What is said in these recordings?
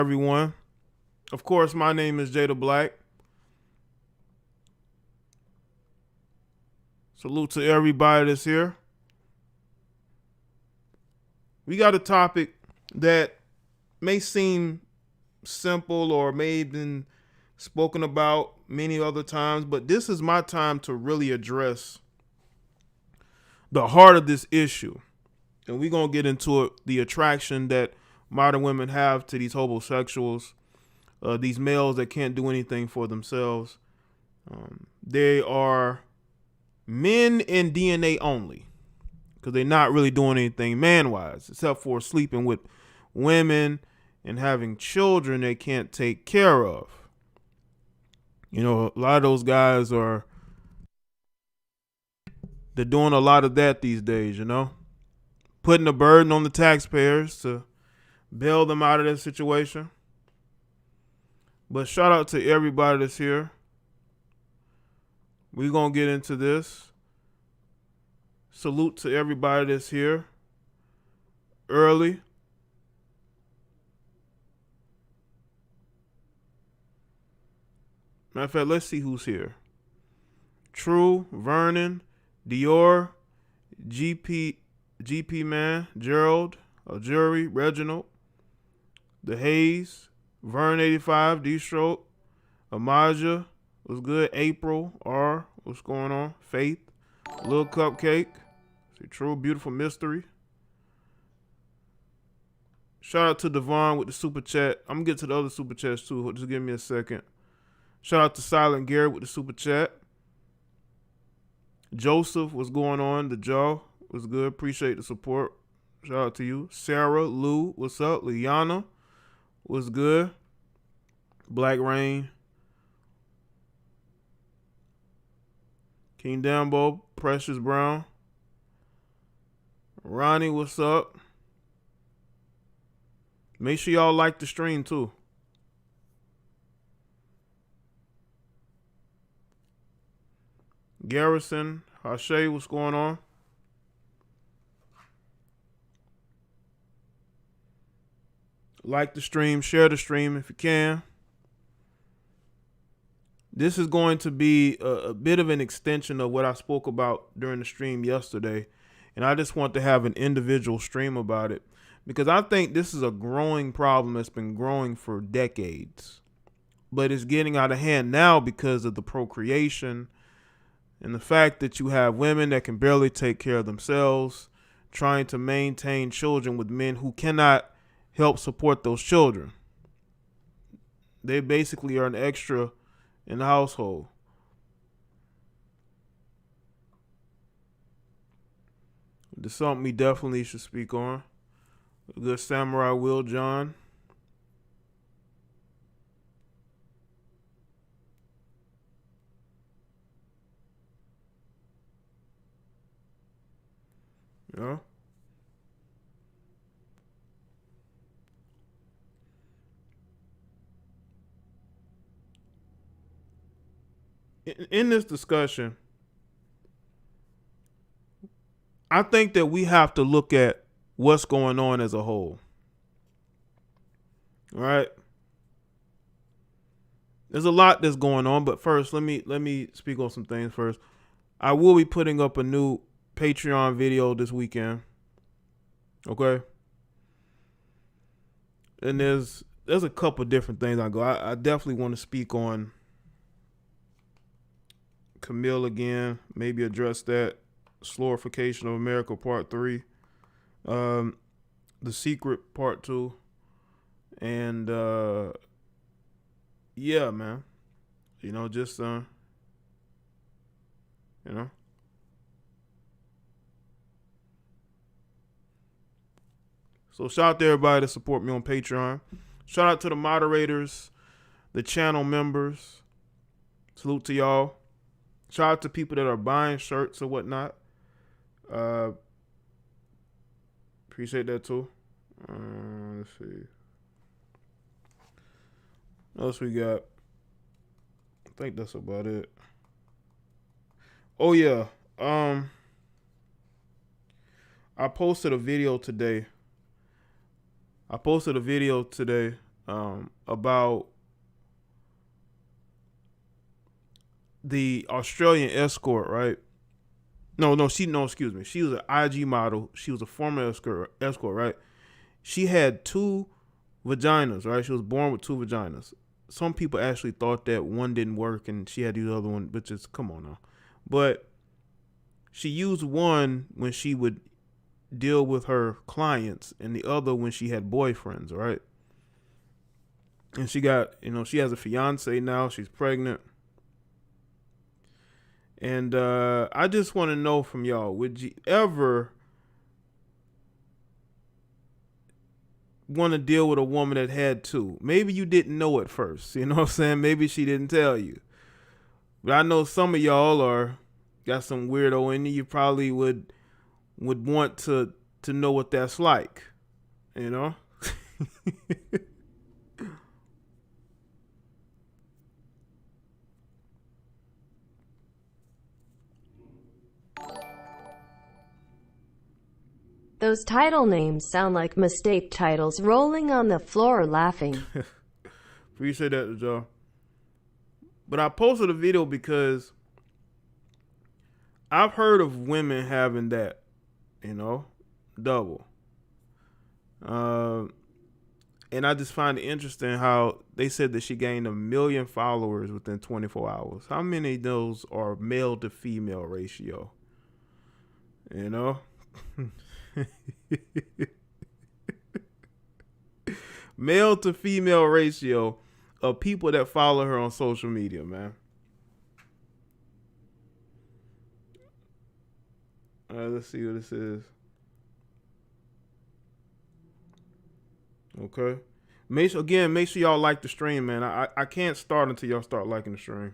Everyone. Of course, my name is Jay the Black. Salute to everybody that's here. We got a topic that may seem simple or may have been spoken about many other times, but this is my time to really address the heart of this issue. And we're going to get into it, the attraction that modern women have to these homosexuals, these males that can't do anything for themselves. They are men in DNA only because they're not really doing anything man-wise except for sleeping with women and having children they can't take care of. You know, a lot of those guys they're doing a lot of that these days, you know, putting the burden on the taxpayers to bail them out of that situation. But shout out to everybody that's here. We're going to get into this. Salute to everybody that's here early. Matter of fact, let's see who's here. True, Vernon, Dior, GP Man, Gerald, Jury, Reginald, The Hayes, Vern85, D-Stroke, Amaja, what's good? April, R, what's going on? Faith, Lil Cupcake, see, True, Beautiful Mystery. Shout out to Devon with the super chat. I'm gonna get to the other super chats too. Just give me a second. Shout out to Silent Gary with the super chat. Joseph, what's going on? The Jaw was good. Appreciate the support. Shout out to you. Sarah, Lou, what's up? Liana, what's good? Black Rain. King Dambo, Precious Brown. Ronnie, what's up? Make sure y'all like the stream too. Garrison, Hashay, what's going on? Like the stream, share the stream if you can. This is going to be a bit of an extension of what I spoke about during the stream yesterday. And I just want to have an individual stream about it because I think this is a growing problem that's been growing for decades. But it's getting out of hand now because of the procreation and the fact that you have women that can barely take care of themselves, trying to maintain children with men who cannot help support those children. They basically are an extra in the household. This is something we definitely should speak on. A good Samurai Will John. You know? In this discussion, I think that we have to look at what's going on as a whole. All right? There's a lot that's going on, but first, let me speak on some things first. I will be putting up a new Patreon video this weekend. Okay? And there's a couple different things I definitely want to speak on Camille again, maybe address that. Slorification of America Part 3. The Secret Part 2. And yeah, man. You know, just you know. So shout out to everybody that support me on Patreon. Shout out to the moderators, the channel members. Salute to y'all. Shout out to people that are buying shirts or whatnot. Appreciate that too. Let's see. What else we got? I think that's about it. Oh yeah. I posted a video today about the Australian escort, right? Excuse me. She was an IG model. She was a former escort, right? She had two vaginas, right? She was born with two vaginas. Some people actually thought that one didn't work and she had the other one, but just come on now. But she used one when she would deal with her clients and the other when she had boyfriends, right? And she got, she has a fiance now. She's pregnant. And I just want to know from y'all, would you ever want to deal with a woman that had two? Maybe you didn't know at first. You know what I'm saying? Maybe she didn't tell you. But I know some of y'all got some weirdo in you. You probably would want to know what that's like. You know? Those title names sound like mistake titles, rolling on the floor laughing. Appreciate that, y'all. But I posted a video because I've heard of women having that, double. And I just find it interesting how they said that she gained 1 million followers within 24 hours. How many of those are male to female ratio? Male to female ratio of people that follow her on social media, man. All right, let's see what this is. Okay. Make sure y'all like the stream, man. I can't start until y'all start liking the stream.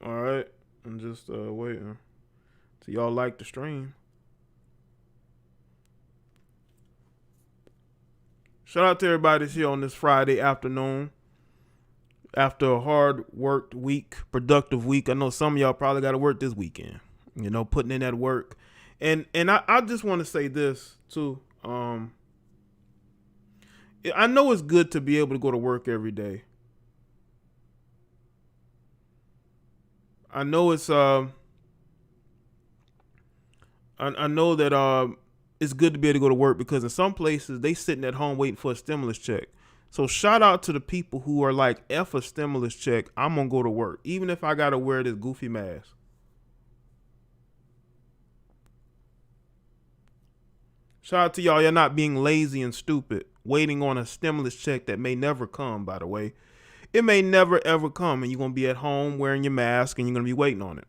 All right. I'm just waiting till y'all like the stream. Shout out to everybody that's here on this Friday afternoon. After a hard worked week, productive week. I know some of y'all probably got to work this weekend. Putting in that work. And I just want to say this too. I know it's good to be able to go to work every day. I know it's I know that it's good to be able to go to work because in some places they sitting at home waiting for a stimulus check. So shout out to the people who are like, F a stimulus check, I'm gonna go to work, even if I gotta wear this goofy mask. Shout out to y'all not being lazy and stupid, waiting on a stimulus check that may never come, by the way. It may never ever come, and you're gonna be at home wearing your mask and you're gonna be waiting on it.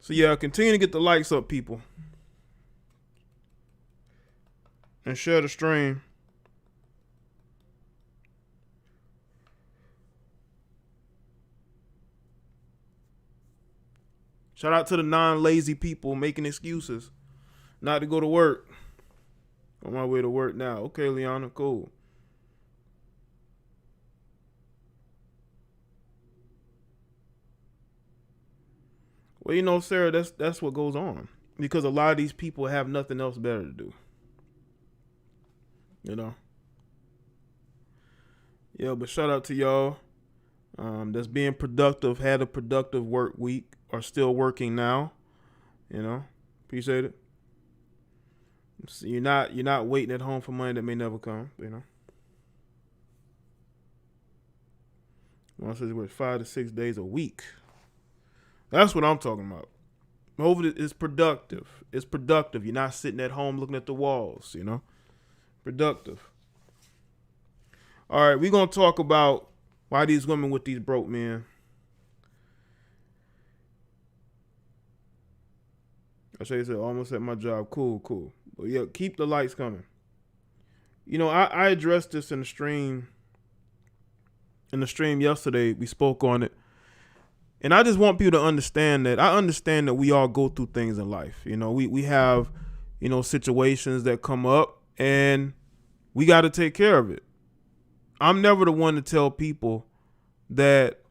So yeah, continue to get the likes up, people. And share the stream. Shout out to the non-lazy people making excuses not to go to work. On my way to work now. Okay, Liana, cool. Well, Sarah, that's what goes on. Because a lot of these people have nothing else better to do. Yeah, but shout out to y'all that's being productive, had a productive work week, are still working now. Appreciate it. So you're not waiting at home for money that may never come. One says we're 5 to 6 days a week. That's what I'm talking about. It's productive. It's productive. You're not sitting at home looking at the walls, Productive. All right, we're going to talk about why these women with these broke men. I said almost at my job. Cool. But yeah, keep the lights coming. I addressed this in the stream. In the stream yesterday, we spoke on it. And I just want people to understand that. I understand that we all go through things in life. We have, situations that come up and we got to take care of it. I'm never the one to tell people that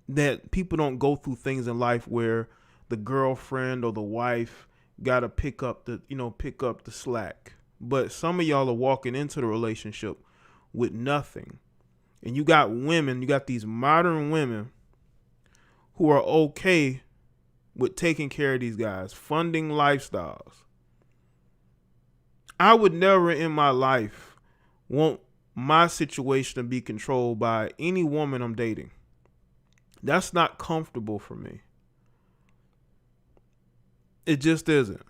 that people don't go through things in life where the girlfriend or the wife got to pick up the slack. But some of y'all are walking into the relationship with nothing. And you got these modern women who are okay with taking care of these guys, funding lifestyles. I would never in my life want my situation to be controlled by any woman I'm dating. That's not comfortable for me. It just isn't.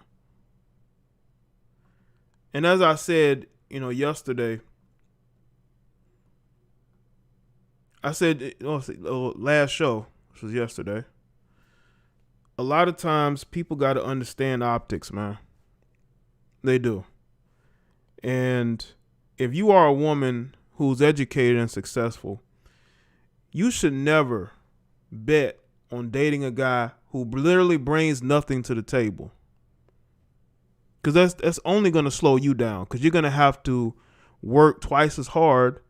And as I said, yesterday, I said, last show, which was yesterday, a lot of times people got to understand optics, man. They do. And if you are a woman who's educated and successful, you should never bet on dating a guy who literally brings nothing to the table. Because that's only going to slow you down, because you're going to have to work twice as hard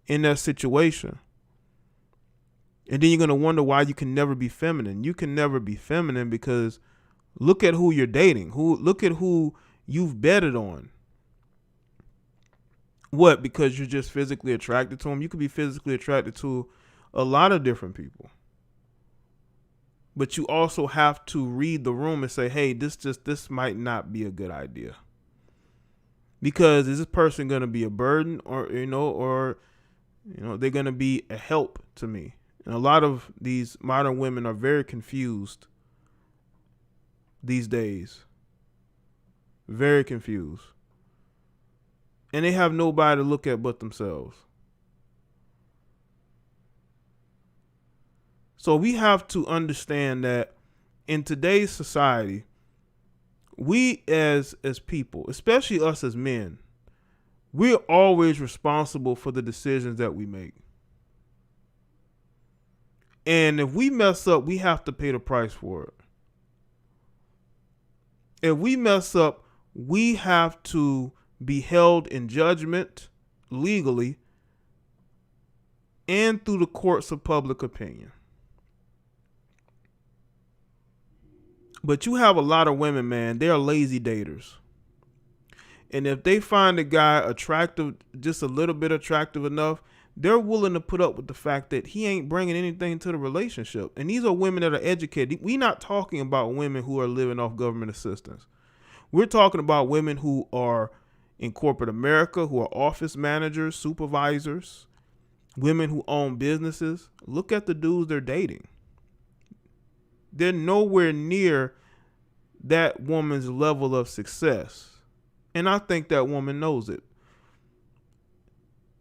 in that situation. And then you're going to wonder why you can never be feminine. You can never be feminine because look at who you're dating. Look at who you've betted on. What? Because you're just physically attracted to them? You could be physically attracted to a lot of different people. But you also have to read the room and say, hey, this might not be a good idea. Because is this person going to be a burden or they're going to be a help to me? And a lot of these modern women are very confused these days. Very confused. And they have nobody to look at but themselves. So we have to understand that in today's society, we as people, especially us as men, we're always responsible for the decisions that we make. And if we mess up, we have to pay the price for it. If we mess up, we have to be held in judgment legally and through the courts of public opinion. But you have a lot of women, man, they're lazy daters. And if they find a guy attractive, just a little bit attractive enough, they're willing to put up with the fact that he ain't bringing anything to the relationship. And these are women that are educated. We're not talking about women who are living off government assistance. We're talking about women who are in corporate America, who are office managers, supervisors, women who own businesses. Look at the dudes they're dating. They're nowhere near that woman's level of success. And I think that woman knows it.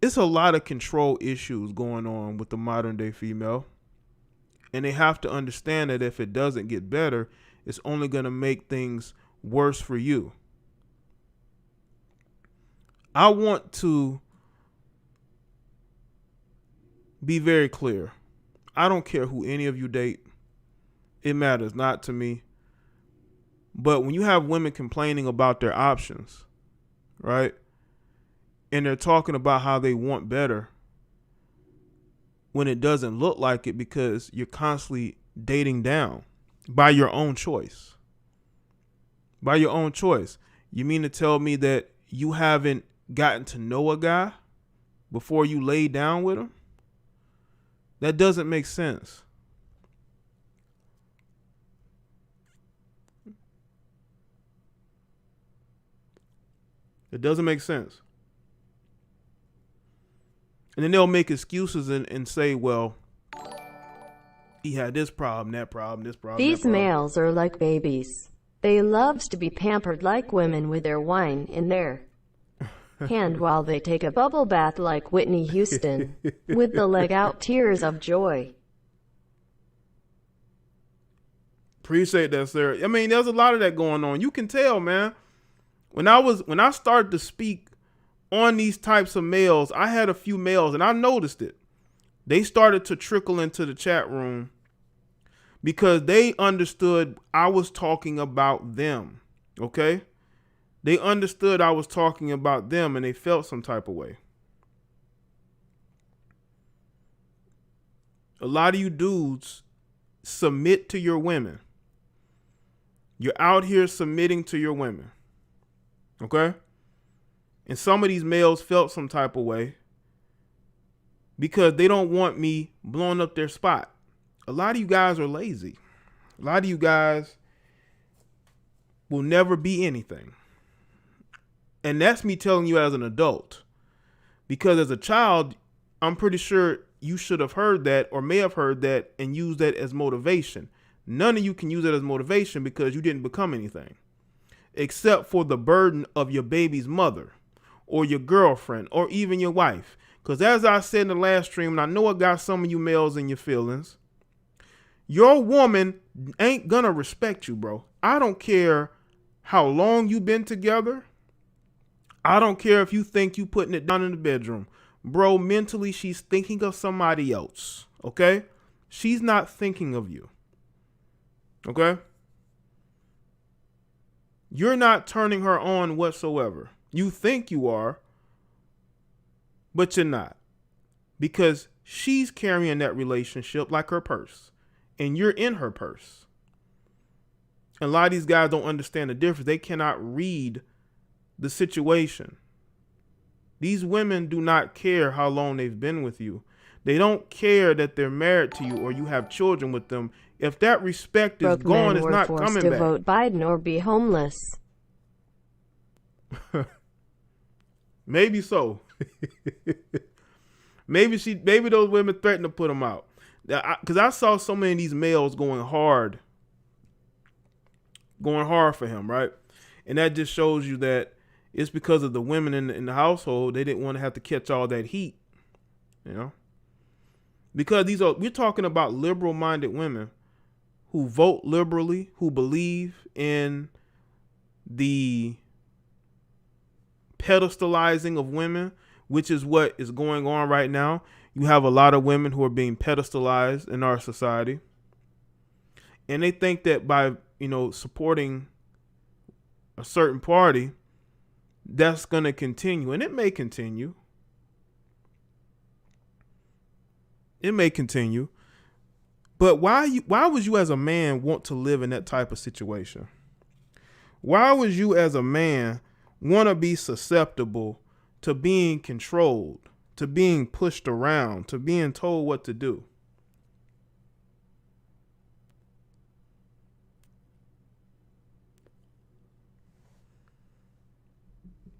It's a lot of control issues going on with the modern day female. And they have to understand that if it doesn't get better, it's only going to make things worse for you. I want to be very clear. I don't care who any of you date. It matters not to me. But when you have women complaining about their options, right? And they're talking about how they want better when it doesn't look like it because you're constantly dating down by your own choice. By your own choice. You mean to tell me that you haven't gotten to know a guy before you lay down with him? That doesn't make sense. It doesn't make sense. And then they'll make excuses and say, well, he had this problem, that problem, this problem. These males are like babies. They loves to be pampered like women with their wine in their hand while they take a bubble bath like Whitney Houston with the leg out tears of joy. Appreciate that, sir. I mean, there's a lot of that going on. You can tell, man. When I started to speak on these types of males, I had a few males and I noticed it. They started to trickle into the chat room because they understood I was talking about them. Okay. They understood I was talking about them and they felt some type of way. A lot of you dudes submit to your women. You're out here submitting to your women. Okay? And some of these males felt some type of way because they don't want me blowing up their spot. A lot of you guys are lazy. A lot of you guys will never be anything. And that's me telling you as an adult. Because as a child, I'm pretty sure you should have heard that or may have heard that and used that as motivation. None of you can use it as motivation because you didn't become anything. Except for the burden of your baby's mother or your girlfriend or even your wife. Because as I said in the last stream, and I know it got some of you males in your feelings, your woman ain't gonna respect you, bro. I don't care how long you've been together. I don't care if you think you putting it down in the bedroom. Bro, mentally, she's thinking of somebody else, okay? She's not thinking of you, okay? You're not turning her on whatsoever. You think you are, but you're not. Because she's carrying that relationship like her purse, and you're in her purse. And a lot of these guys don't understand the difference. They cannot read the situation. These women do not care how long they've been with you. They don't care that they're married to you or you have children with them. If that respect is gone, it's not coming back. To vote Biden or be homeless. Maybe so. maybe those women threatened to put them out. Because I saw so many of these males going hard for him, right? And that just shows you that it's because of the women in the household. They didn't want to have to catch all that heat, you know? Because we're talking about liberal-minded women who vote liberally, who believe in the pedestalizing of women, which is what is going on right now. You have a lot of women who are being pedestalized in our society. And they think that by, supporting a certain party, that's going to continue. And it may continue. It may continue. But why would you as a man want to live in that type of situation? Why would you as a man want to be susceptible to being controlled, to being pushed around, to being told what to do?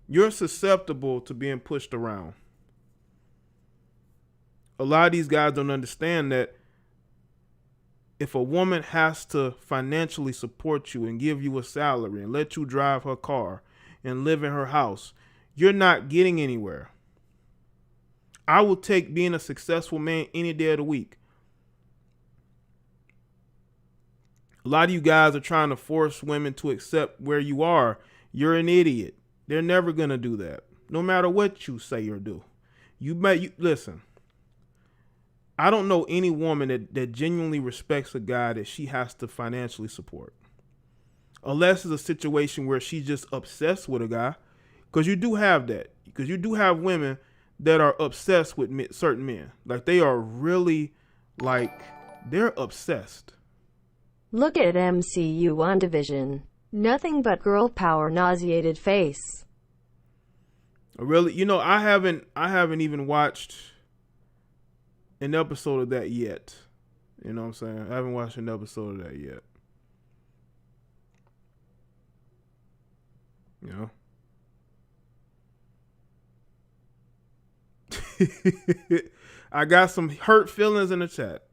You're susceptible to being pushed around. A lot of these guys don't understand that if a woman has to financially support you and give you a salary and let you drive her car and live in her house, you're not getting anywhere. I will take being a successful man any day of the week. A lot of you guys are trying to force women to accept where you are. You're an idiot. They're never going to do that, no matter what you say or do. Listen, I don't know any woman that genuinely respects a guy that she has to financially support. Unless it's a situation where she's just obsessed with a guy. Because you do have that. Because you do have women that are obsessed with certain men. Like they are really, they're obsessed. Look at MCU WandaVision. Nothing but girl power, nauseated face. Really, I haven't even watched an episode of that yet. You know what I'm saying? I haven't watched an episode of that yet. I got some hurt feelings in the chat.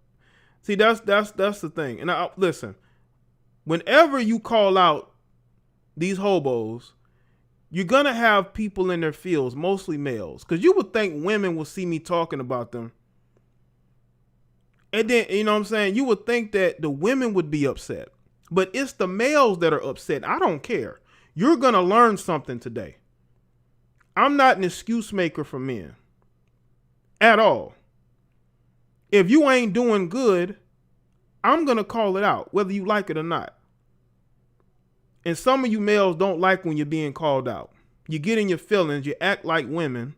See, that's the thing. And listen, whenever you call out these hobos, you're going to have people in their fields, mostly males. Because you would think women will see me talking about them. And then, you know what I'm saying? You would think that the women would be upset. But it's the males that are upset. I don't care. You're going to learn something today. I'm not an excuse maker for men. At all. If you ain't doing good, I'm going to call it out, whether you like it or not. And some of you males don't like when you're being called out. You get in your feelings, you act like women,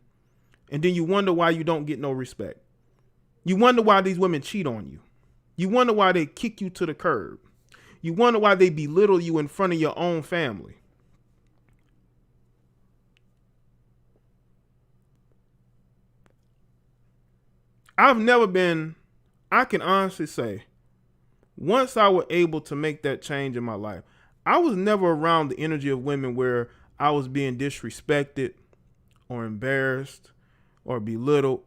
and then you wonder why you don't get no respect. You wonder why these women cheat on you. You wonder why they kick you to the curb. You wonder why they belittle you in front of your own family. I've never been, I can honestly say, once I was able to make that change in my life, I was never around the energy of women where I was being disrespected or embarrassed or belittled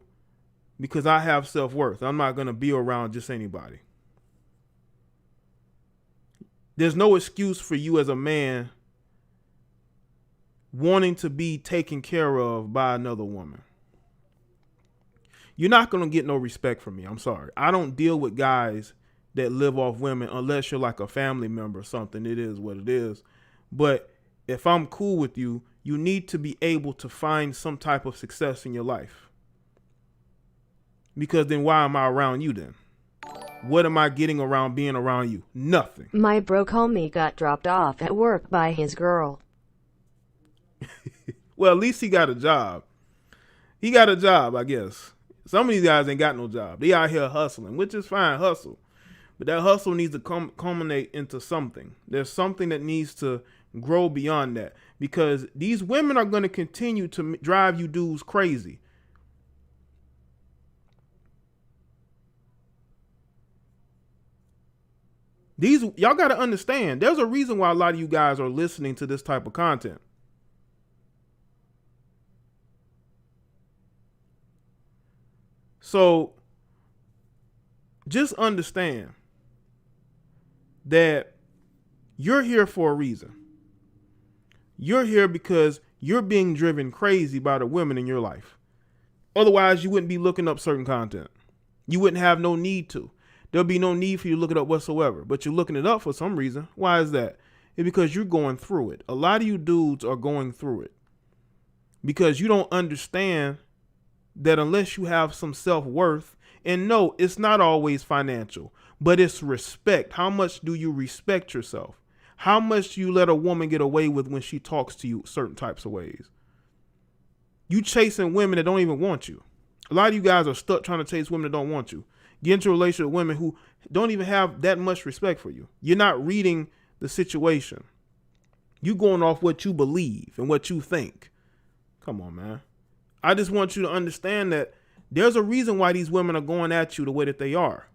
because I have self-worth. I'm not going to be around just anybody. There's no excuse for you as a man wanting to be taken care of by another woman. You're not going to get no respect from me. I'm sorry. I don't deal with guys that live off women unless you're like a family member or something. It is what it is. But if I'm cool with you, you need to be able to find some type of success in your life. Because then why am I around you then? What am I getting around being around you? Nothing. My broke homie got dropped off at work by his girl. Well, at least he got a job. He got a job, I guess. Some of these guys ain't got no job. They out here hustling, which is fine, hustle. But that hustle needs to culminate into something. There's something that needs to grow beyond that. Because these women are going to continue to drive you dudes crazy. Y'all got to understand, there's a reason why a lot of you guys are listening to this type of content. So just understand that you're here for a reason. You're here because you're being driven crazy by the women in your life. Otherwise, you wouldn't be looking up certain content. You wouldn't have no need to. There'll be no need for you to look it up whatsoever. But you're looking it up for some reason. Why is that? It's because you're going through it. A lot of you dudes are going through it because you don't understand that unless you have some self-worth, and no, it's not always financial, but it's respect. How much do you respect yourself? How much do you let a woman get away with when she talks to you certain types of ways? You chasing women that don't even want you. A lot of you guys are stuck trying to chase women that don't want you. Get into a relationship with women who don't even have that much respect for you. You're not reading the situation. You going off what you believe and what you think. Come on, man. I just want you to understand that there's a reason why these women are going at you the way that they are.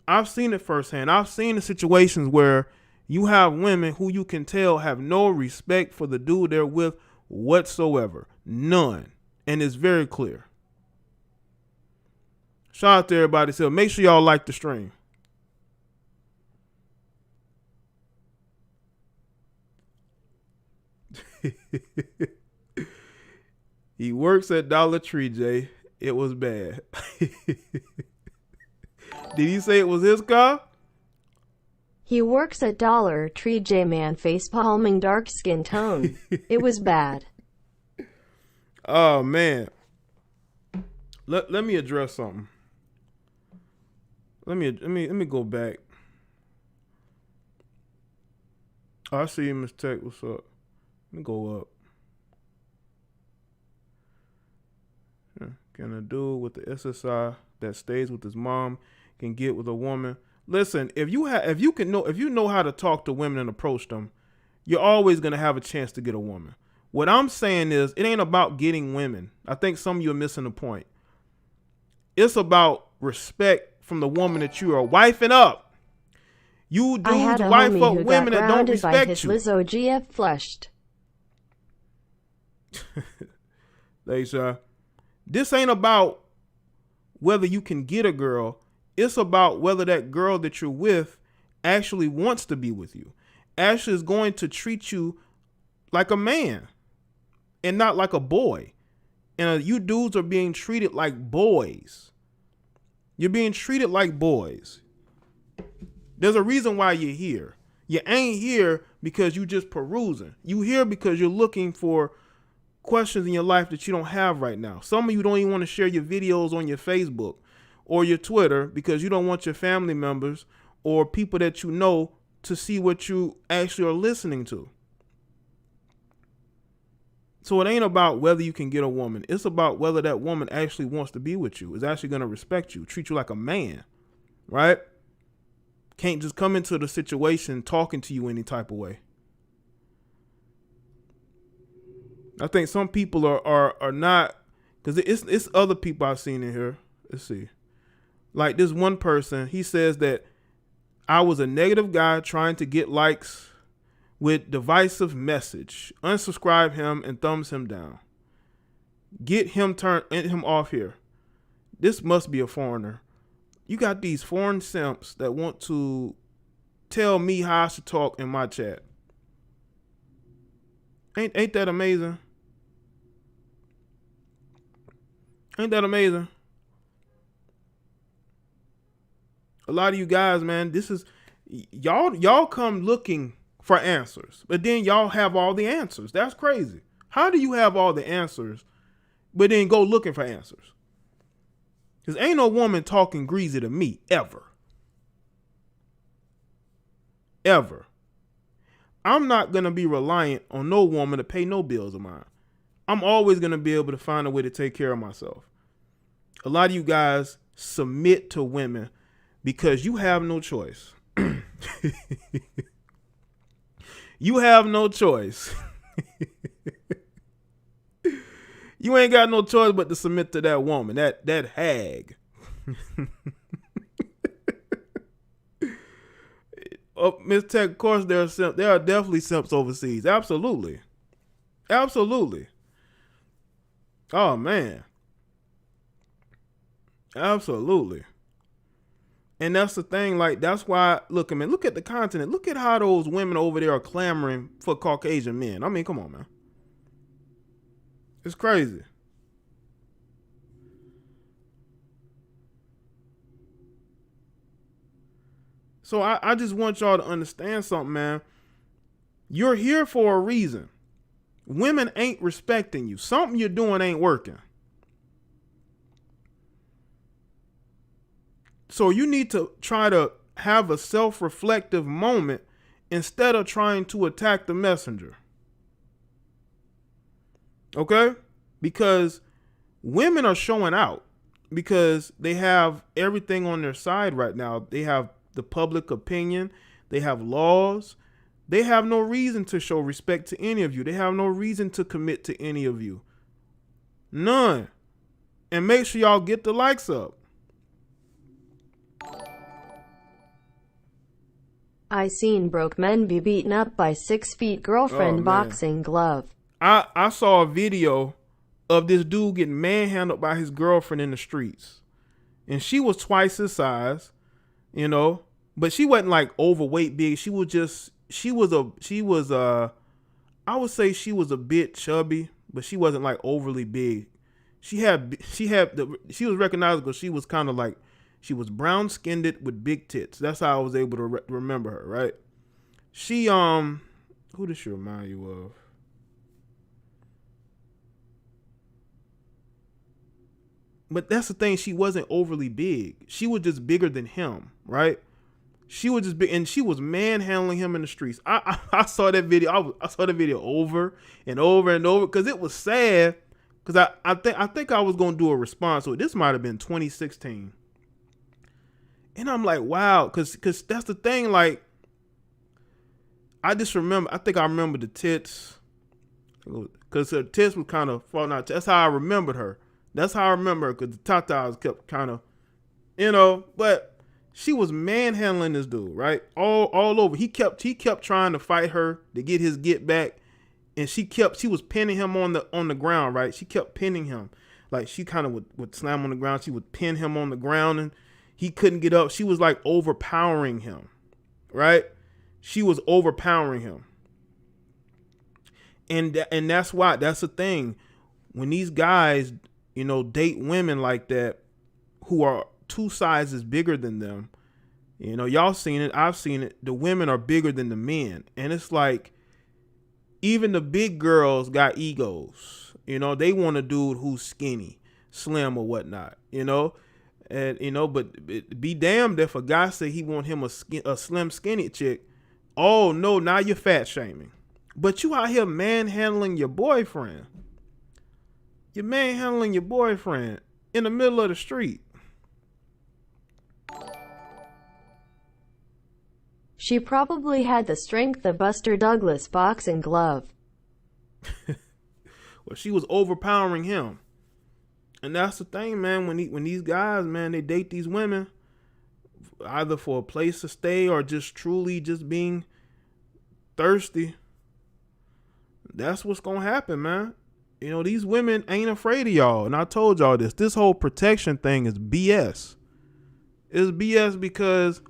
I've seen it firsthand. I've seen the situations where you have women who you can tell have no respect for the dude they're with whatsoever. None. And it's very clear. Shout out to everybody. So make sure y'all like the stream. He works at Dollar Tree, Jay. It was bad. Did he say it was his car? He works at Dollar Tree, J-Man face palming dark skin tone. It was bad. Oh, man. Let me address something. Let me go back. Oh, I see you, Miss Tech. What's up? Let me go up. Can a dude with the SSI that stays with his mom can get with a woman? Listen, if you know how to talk to women and approach them, you're always gonna have a chance to get a woman. What I'm saying is, it ain't about getting women. I think some of you are missing the point. It's about respect from the woman that you are wifing up. You dudes wife up women that don't respect you. Lizzo GF flushed. Lisa, this ain't about whether you can get a girl. It's about whether that girl that you're with actually wants to be with you. Actually is going to treat you like a man and not like a boy. And you dudes are being treated like boys. You're being treated like boys. There's a reason why you're here. You ain't here because you just perusing. You here because you're looking for questions in your life that you don't have right now. Some of you don't even want to share your videos on your Facebook or your Twitter because you don't want your family members or people that you know to see what you actually are listening to. So it ain't about whether you can get a woman. It's about whether that woman actually wants to be with you, is actually going to respect you, treat you like a man, right? Can't just come into the situation talking to you any type of way. I think some people are not, because it's other people I've seen in here. Let's see. Like this one person, he says that I was a negative guy trying to get likes with divisive message. Unsubscribe him and thumbs him down. Get him off here. This must be a foreigner. You got these foreign simps that want to tell me how I should talk in my chat. Ain't that amazing? Ain't that amazing? A lot of you guys, man, this is y'all come looking for answers, but then y'all have all the answers. That's crazy. How do you have all the answers, but then go looking for answers? Because ain't no woman talking greasy to me, ever. Ever. I'm not going to be reliant on no woman to pay no bills of mine. I'm always going to be able to find a way to take care of myself. A lot of you guys submit to women because you have no choice. You have no choice. You ain't got no choice but to submit to that woman, that hag. Oh, Miss Tech, of course there are definitely simps overseas. Absolutely. Absolutely. Oh man. Absolutely. And that's the thing, like, that's why, look at the continent. Look at how those women over there are clamoring for Caucasian men. I mean, come on, man. It's crazy. So I just want y'all to understand something, man. You're here for a reason. Women ain't respecting you. Something you're doing ain't working. So you need to try to have a self-reflective moment instead of trying to attack the messenger. Okay? Because women are showing out because they have everything on their side right now. They have the public opinion. They have laws. They have no reason to show respect to any of you. They have no reason to commit to any of you. None. And make sure y'all get the likes up. I seen broke men be beaten up by 6 feet girlfriend boxing glove. I saw a video of this dude getting manhandled by his girlfriend in the streets. And she was twice his size, you know, but she wasn't like overweight big. I would say she was a bit chubby, but she wasn't like overly big. She was recognizable because she was kind of like, she was brown skinned with big tits. That's how I was able to remember her, right? She, who does she remind you of? But that's the thing. She wasn't overly big. She was just bigger than him, right? She was just big, and she was manhandling him in the streets. I saw that video. I saw the video over and over and over because it was sad. Because I think I was gonna do a response. So this might have been 2016. And I'm like, wow, because that's the thing. Like, I think I remember the tits, because her tits was kind of falling out. That's how I remembered her. That's how I remember her, because the tatas kept kind of, you know. But she was manhandling this dude, right? All over. He kept trying to fight her to get his get back, and she was pinning him on the ground, right? She kept pinning him, like she kind of would slam on the ground. She would pin him on the ground, and he couldn't get up. She was like overpowering him, right? She was overpowering him. And that's why, that's the thing. When these guys, you know, date women like that who are 2 sizes bigger than them, you know, y'all seen it, I've seen it. The women are bigger than the men. And it's like, even the big girls got egos. You know, they want a dude who's skinny, slim or whatnot, you know? And, you know, but be damned if a guy say he want him a slim, skinny chick, Oh no, now you're fat shaming. But you out here manhandling your boyfriend. You're manhandling your boyfriend in the middle of the street. She probably had the strength of Buster Douglas' boxing glove. Well, she was overpowering him. And that's the thing, man. When these guys, man, they date these women, either for a place to stay or just truly just being thirsty, that's what's gonna happen, man. You know, these women ain't afraid of y'all. And I told y'all this. This whole protection thing is BS. It's BS because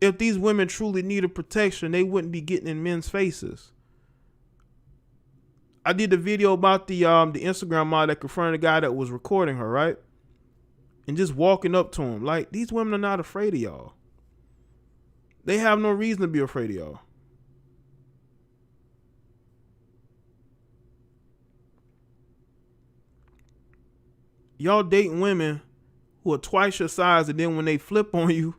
if these women truly needed protection, they wouldn't be getting in men's faces. I did the video about the Instagram model that confronted the guy that was recording her, right? And just walking up to him. Like, these women are not afraid of y'all. They have no reason to be afraid of y'all. Y'all dating women who are twice your size, and then when they flip on you,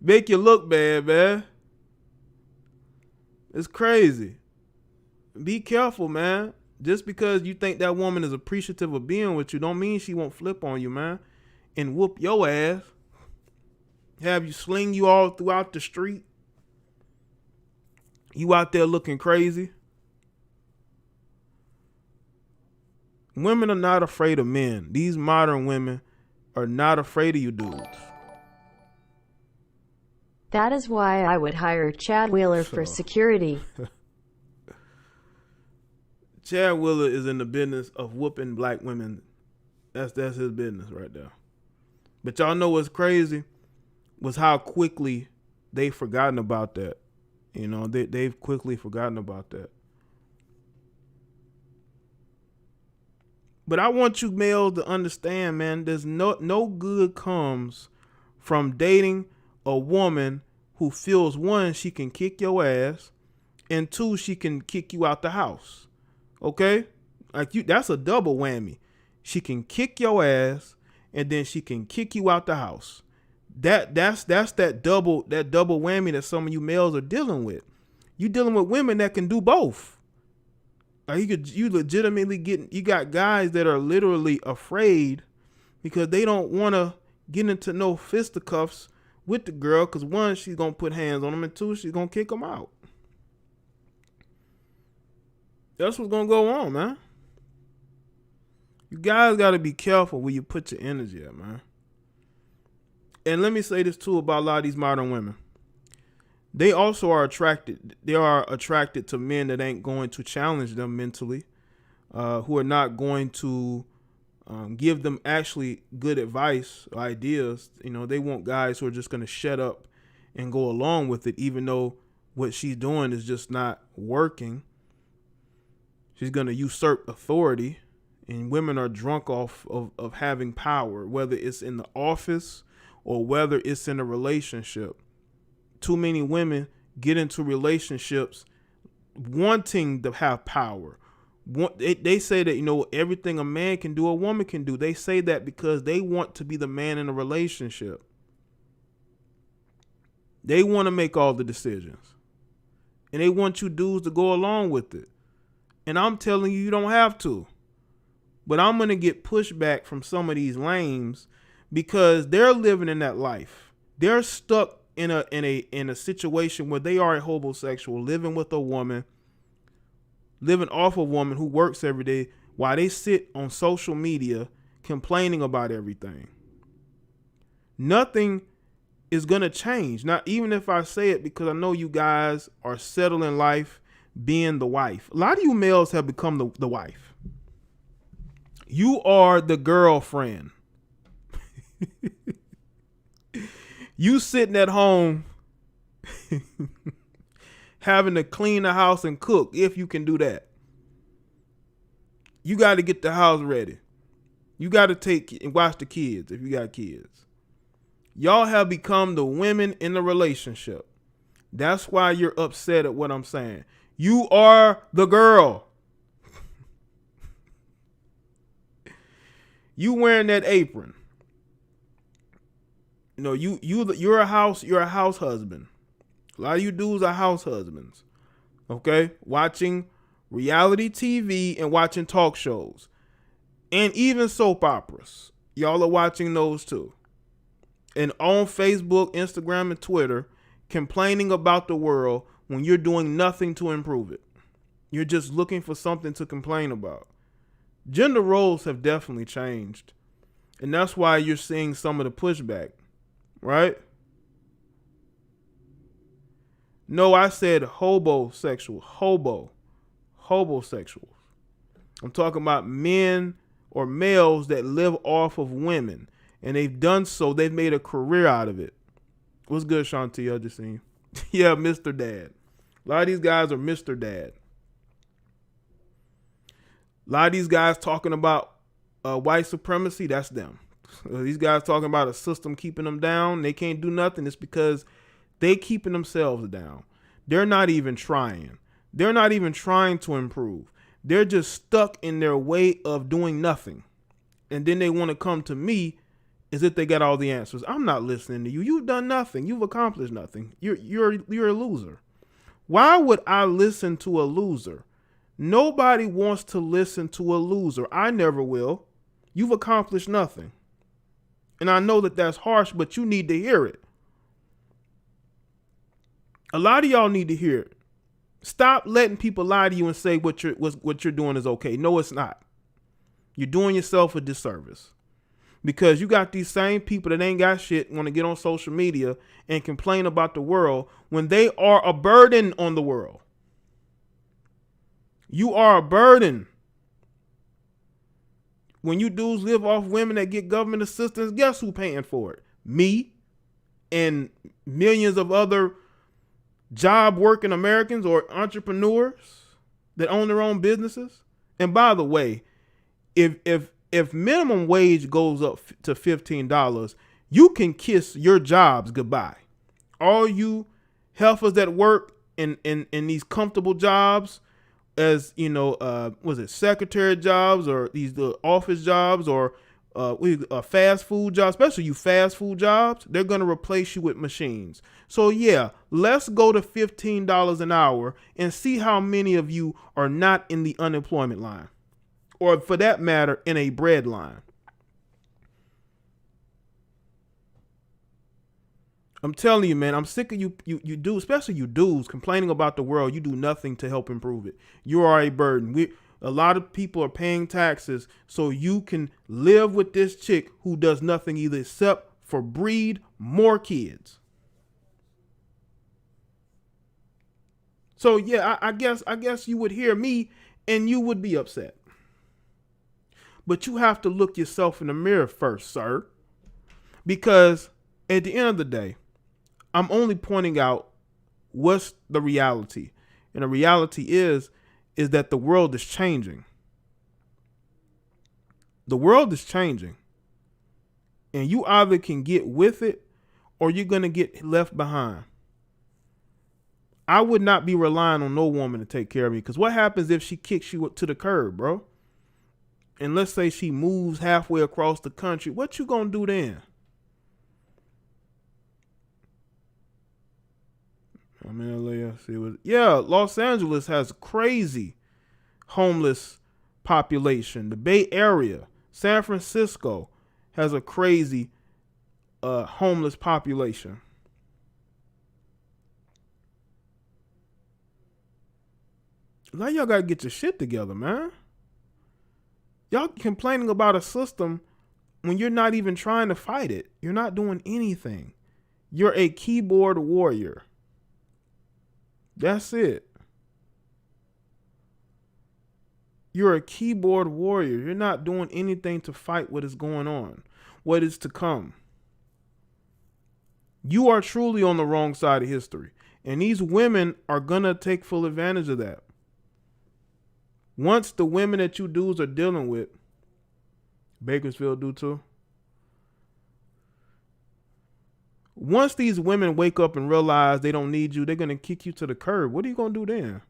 make you look bad, man. It's crazy. Be careful, man. Just because you think that woman is appreciative of being with you don't mean she won't flip on you, man, and whoop your ass. Have you sling you all throughout the street. You out there looking crazy. Women are not afraid of men. These modern women are not afraid of you dudes. That is why I would hire Chad Wheeler for security. Chad Wheeler is in the business of whooping black women. That's his business right there. But y'all know what's crazy was how quickly they've forgotten about that. You know, they've quickly forgotten about that. But I want you males to understand, man, there's no good comes from dating a woman who feels, one, she can kick your ass, and two, she can kick you out the house. Okay? Like that's a double whammy. She can kick your ass, and then she can kick you out the house. That's that double whammy that some of you males are dealing with. You dealing with women that can do both. Like you legitimately you got guys that are literally afraid because they don't want to get into no fisticuffs with the girl because one, she's going to put hands on them, and two, she's going to kick them out. That's what's going to go on, man. You guys got to be careful where you put your energy at, man. And let me say this too about a lot of these modern women. They also are attracted. They are attracted to men that ain't going to challenge them mentally, who are not going to give them actually good advice, or ideas. You know, they want guys who are just going to shut up and go along with it, even though what she's doing is just not working. She's going to usurp authority, and women are drunk off of having power, whether it's in the office or whether it's in a relationship. Too many women get into relationships wanting to have power. They say that, you know, everything a man can do, a woman can do. They say that because they want to be the man in a relationship. They want to make all the decisions. And they want you dudes to go along with it. And I'm telling you, you don't have to. But I'm going to get pushback from some of these lames because they're living in that life. They're stuck in a situation where they are a homosexual, living with a woman, living off a woman who works every day, while they sit on social media complaining about everything. Nothing is gonna change. Not even if I say it, because I know you guys are settling life, being the wife. A lot of you males have become the wife. You are the girlfriend. You sitting at home having to clean the house and cook, if you can do that. You got to get the house ready. You got to take and watch the kids if you got kids. Y'all have become the women in the relationship. That's why you're upset at what I'm saying. You are the girl. You wearing that apron. You know, you're a house husband. A lot of you dudes are house husbands, okay? Watching reality TV and watching talk shows and even soap operas. Y'all are watching those too. And on Facebook, Instagram, and Twitter, complaining about the world when you're doing nothing to improve it. You're just looking for something to complain about. Gender roles have definitely changed. And that's why you're seeing some of the pushback, right? No, I said hobosexual. Hobosexuals. I'm talking about men or males that live off of women. And they've done so. They've made a career out of it. What's good, Shanti? I just seen you. Yeah, Mr. Dad. A lot of these guys are Mr. Dad. A lot of these guys talking about white supremacy, that's them. These guys talking about a system keeping them down. They can't do nothing. It's because they keeping themselves down. They're not even trying. They're not even trying to improve. They're just stuck in their way of doing nothing. And then they want to come to me as if they got all the answers. I'm not listening to you. You've done nothing. You've accomplished nothing. You're a loser. Why would I listen to a loser? Nobody wants to listen to a loser. I never will. You've accomplished nothing. And I know that that's harsh, but you need to hear it. A lot of y'all need to hear it. Stop letting people lie to you and say what you're doing is okay. No, it's not. You're doing yourself a disservice. Because you got these same people that ain't got shit want to get on social media and complain about the world when they are a burden on the world. You are a burden. When you dudes live off women that get government assistance, guess who paying for it? Me and millions of other job working Americans or entrepreneurs that own their own businesses. And by the way, if minimum wage goes up to $15, you can kiss your jobs goodbye. All you heifers that work in these comfortable jobs, as you know, was it secretary jobs or these office jobs or fast food jobs, especially you fast food jobs, they're going to replace you with machines. So yeah, let's go to $15 an hour and see how many of you are not in the unemployment line. Or for that matter, in a bread line. I'm telling you, man, I'm sick of you do, especially you dudes, complaining about the world. You do nothing to help improve it. You are a burden. A lot of people are paying taxes so you can live with this chick who does nothing either except for breed more kids. So yeah, I guess you would hear me and you would be upset. But you have to look yourself in the mirror first, sir. Because at the end of the day, I'm only pointing out what's the reality. And the reality is that the world is changing. The world is changing. And you either can get with it or you're going to get left behind. I would not be relying on no woman to take care of me. Because what happens if she kicks you to the curb, bro? And let's say she moves halfway across the country. What you gonna do then? I'm in LA. Los Angeles has crazy homeless population. The Bay Area, San Francisco has a crazy homeless population. Now y'all gotta get your shit together, man. Y'all complaining about a system when you're not even trying to fight it. You're not doing anything. You're a keyboard warrior. That's it. You're a keyboard warrior. You're not doing anything to fight what is going on, what is to come. You are truly on the wrong side of history. And these women are going to take full advantage of that. Once the women that you dudes are dealing with, Bakersfield do too. Once these women wake up and realize they don't need you, they're going to kick you to the curb. What are you going to do then?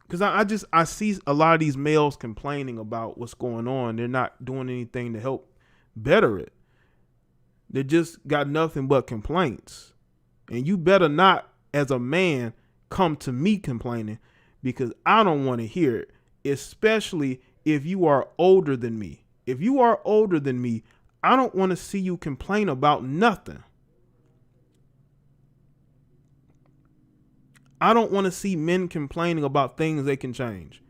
Because I see a lot of these males complaining about what's going on. They're not doing anything to help better it. that just got nothing but complaints. And you better not, as a man, come to me complaining, because I don't want to hear it, especially if you are older than me. If you are older than me, I don't want to see you complain about nothing. I don't want to see men complaining about things they can change.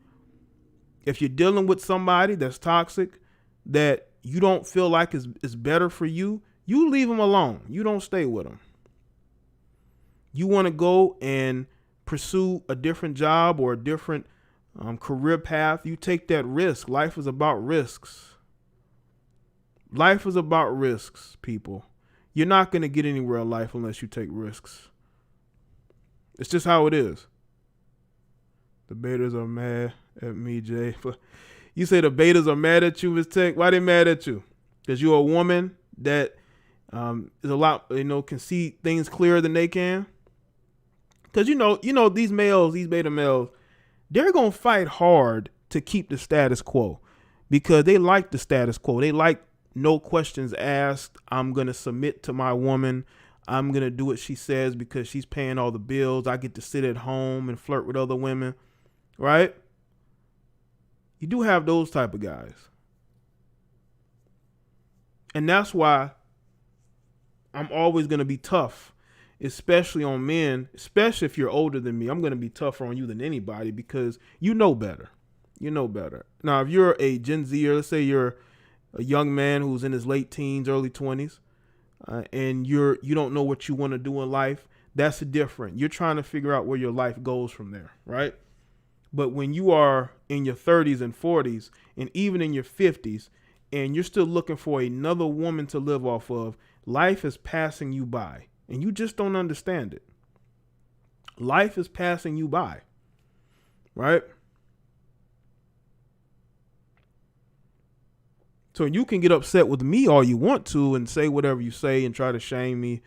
If you're dealing with somebody that's toxic, that you don't feel like is better for you, you leave them alone. You don't stay with them. You want to go and pursue a different job or a different career path, you take that risk. Life is about risks. Life is about risks, people. You're not going to get anywhere in life unless you take risks. It's just how it is. The betas are mad at me, Jay. You say the betas are mad at you, Ms. Tech. Why they mad at you? Because you're a woman that is a lot, can see things clearer than they can. Because these males, these beta males, they're gonna fight hard to keep the status quo because they like the status quo. They like no questions asked. I'm gonna submit to my woman. I'm gonna do what she says because she's paying all the bills. I get to sit at home and flirt with other women, right? You do have those type of guys. And that's why I'm always going to be tough, especially on men, especially if you're older than me. I'm going to be tougher on you than anybody because you know better. You know better. Now, if you're a Gen Z, or let's say you're a young man who's in his late teens, early 20s, and you don't know what you want to do in life, that's different. You're trying to figure out where your life goes from there, right? But when you are in your 30s and 40s, and even in your 50s, and you're still looking for another woman to live off of, life is passing you by, and you just don't understand it. Life is passing you by, right? So you can get upset with me all you want to and say whatever you say and try to shame me,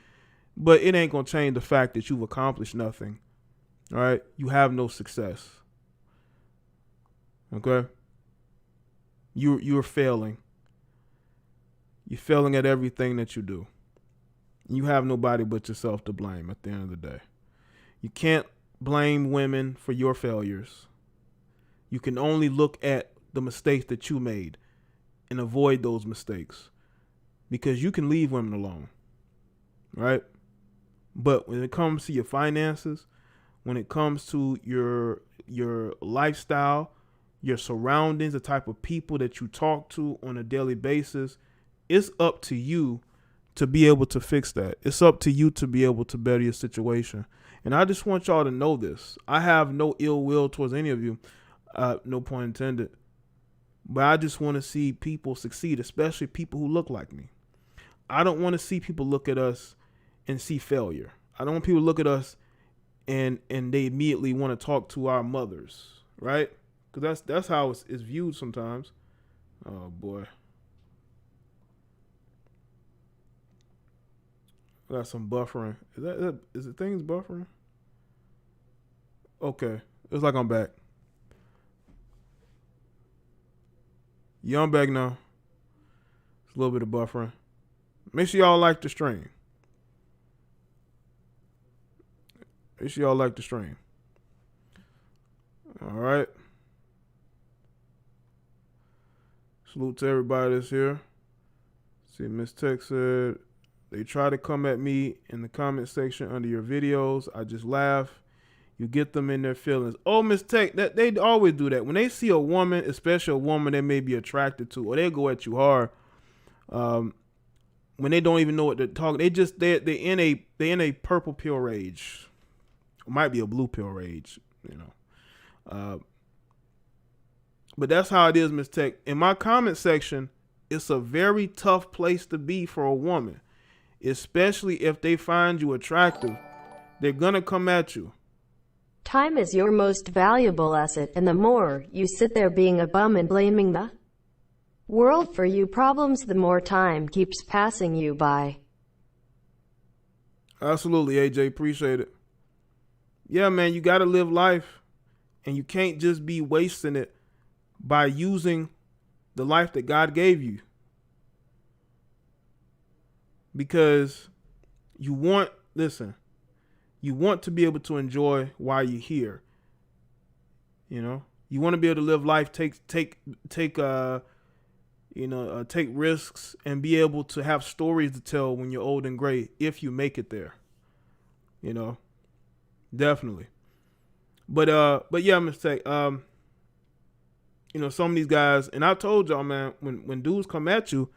but it ain't going to change the fact that you've accomplished nothing, all right? You have no success, okay? You're failing. You're failing at everything that you do. You have nobody but yourself to blame at the end of the day. You can't blame women for your failures. You can only look at the mistakes that you made and avoid those mistakes because you can leave women alone, right? But when it comes to your finances, when it comes to your lifestyle, your surroundings, the type of people that you talk to on a daily basis, it's up to you to be able to fix that. It's up to you to be able to better your situation. And I just want y'all to know this. I have no ill will towards any of you, no pun intended. But I just want to see people succeed, especially people who look like me. I don't want to see people look at us and see failure. I don't want people to look at us and they immediately want to talk to our mothers, right? Because that's how it's viewed sometimes. Oh, boy. I got some buffering. Is it things buffering? Okay. It's like I'm back. Yeah, I'm back now. It's a little bit of buffering. Make sure y'all like the stream. Make sure y'all like the stream. All right. Salute to everybody that's here. See, Miss Tech said, they try to come at me in the comment section under your videos. I just laugh. You get them in their feelings. Oh, Miss Tech, that they always do that. When they see a woman, especially a woman they may be attracted to, or they go at you hard, when they don't even know what they're talking, they're in a purple pill rage. It might be a blue pill rage, But that's how it is, Miss Tech. In my comment section, it's a very tough place to be for a woman, especially if they find you attractive. They're going to come at you. Time is your most valuable asset, and the more you sit there being a bum and blaming the world for your problems, the more time keeps passing you by. Absolutely, AJ. Appreciate it. Yeah, man, you got to live life, and you can't just be wasting it by using the life that God gave you. because you want to be able to enjoy while you're here. You want to be able to live life, take risks, and be able to have stories to tell when you're old and gray if you make it there. Definitely. But yeah, mistake. Some of these guys, and I told y'all, man, when dudes come at you,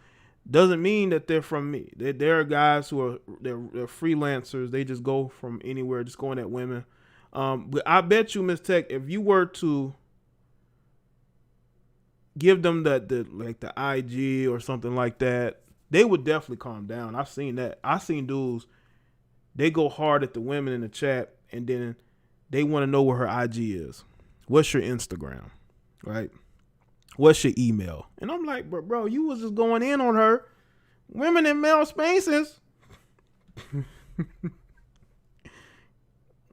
doesn't mean that they're from me. There are guys who are they're freelancers. They just go from anywhere, just going at women. But I bet you, Miss Tech, if you were to give them the IG or something like that, they would definitely calm down. I've seen that. I've seen dudes, they go hard at the women in the chat, and then they want to know where her IG is. What's your Instagram? Right? What's your email? And I'm like, bro, you was just going in on her. Women in male spaces.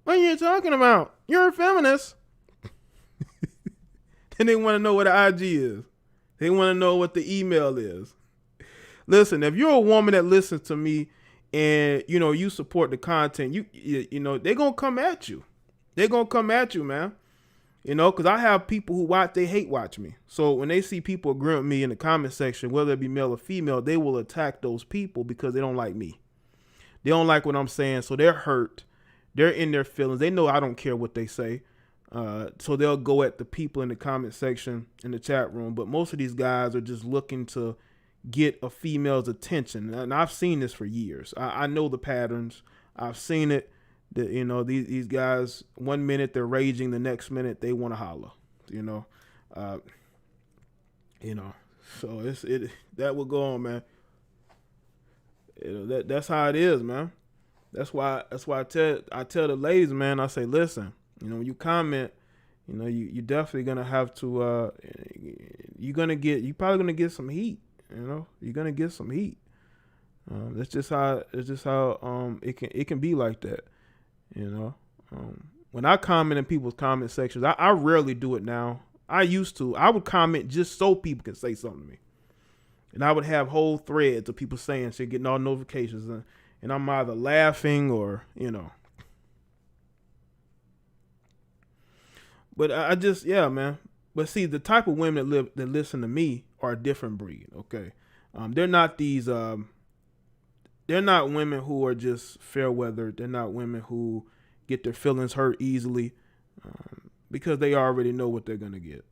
What are you talking about? You're a feminist. Then they want to know what the IG is. They want to know what the email is. Listen, if you're a woman that listens to me and, you support the content, they're going to come at you. They're going to come at you, man. Because I have people who they hate watch me. So when they see people agree with me in the comment section, whether it be male or female, they will attack those people because they don't like me. They don't like what I'm saying. So they're hurt. They're in their feelings. They know I don't care what they say. So they'll go at the people in the comment section in the chat room. But most of these guys are just looking to get a female's attention. And I've seen this for years. I know the patterns. I've seen it. These guys, 1 minute they're raging, the next minute they want to holler. So that will go on, man. That's how it is, man. That's why I tell the ladies, man, I say, listen, when you comment, you definitely gonna have to you're probably gonna get some heat. You're gonna get some heat. That's just how it can be like that. When I comment in people's comment sections, I rarely do it now. I used to. I would comment just so people can say something to me. And I would have whole threads of people saying shit, getting all notifications, and I'm either laughing or, But I just, yeah, man. But see, the type of women that listen to me are a different breed, okay? They're not they're not women who are just fair weather. They're not women who get their feelings hurt easily because they already know what they're going to get.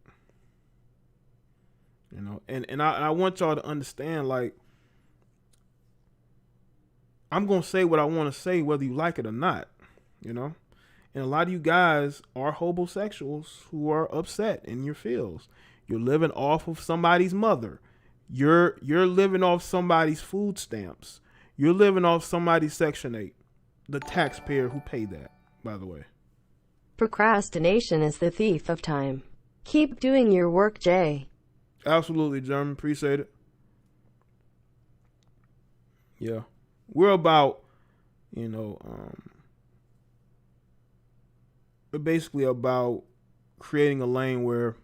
And I want y'all to understand, like, I'm going to say what I want to say, whether you like it or not, And a lot of you guys are homosexuals who are upset in your feels. You're living off of somebody's mother. You're living off somebody's food stamps. You're living off somebody's Section 8. The taxpayer who paid that, by the way. Procrastination is the thief of time. Keep doing your work, Jay. Absolutely, German. Appreciate it. Yeah. We're about, we're basically about creating a lane where,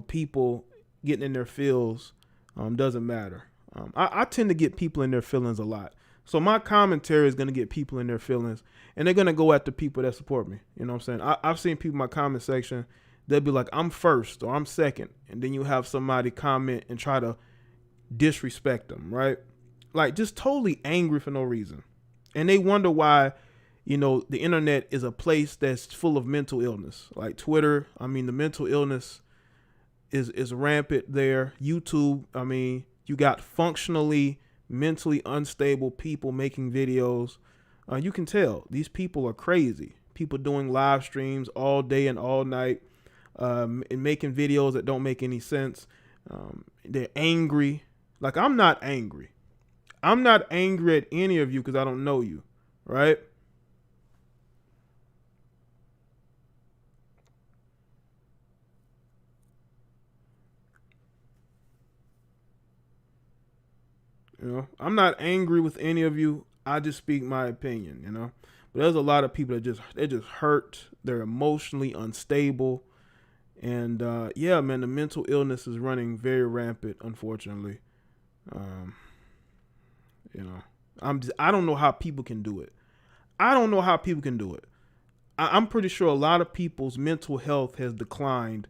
people getting in their feels doesn't matter. I tend to get people in their feelings a lot. So my commentary is going to get people in their feelings, and they're going to go at the people that support me. You know what I'm saying? I've seen people in my comment section, they'll be like, I'm first or I'm second. And then you have somebody comment and try to disrespect them, right? Like, just totally angry for no reason. And they wonder why, the internet is a place that's full of mental illness. Like Twitter, the mental illness is rampant there. YouTube, you got functionally mentally unstable people making videos. You can tell these people are crazy. People doing live streams all day and all night, and making videos that don't make any sense. They're angry. Like, I'm not angry. I'm not angry at any of you because I don't know you, right? I'm not angry with any of you. I just speak my opinion, But there's a lot of people that they're just hurt. They're emotionally unstable. And yeah, man, the mental illness is running very rampant, unfortunately. You know, I don't know how people can do it. I don't know how people can do it. I'm pretty sure a lot of people's mental health has declined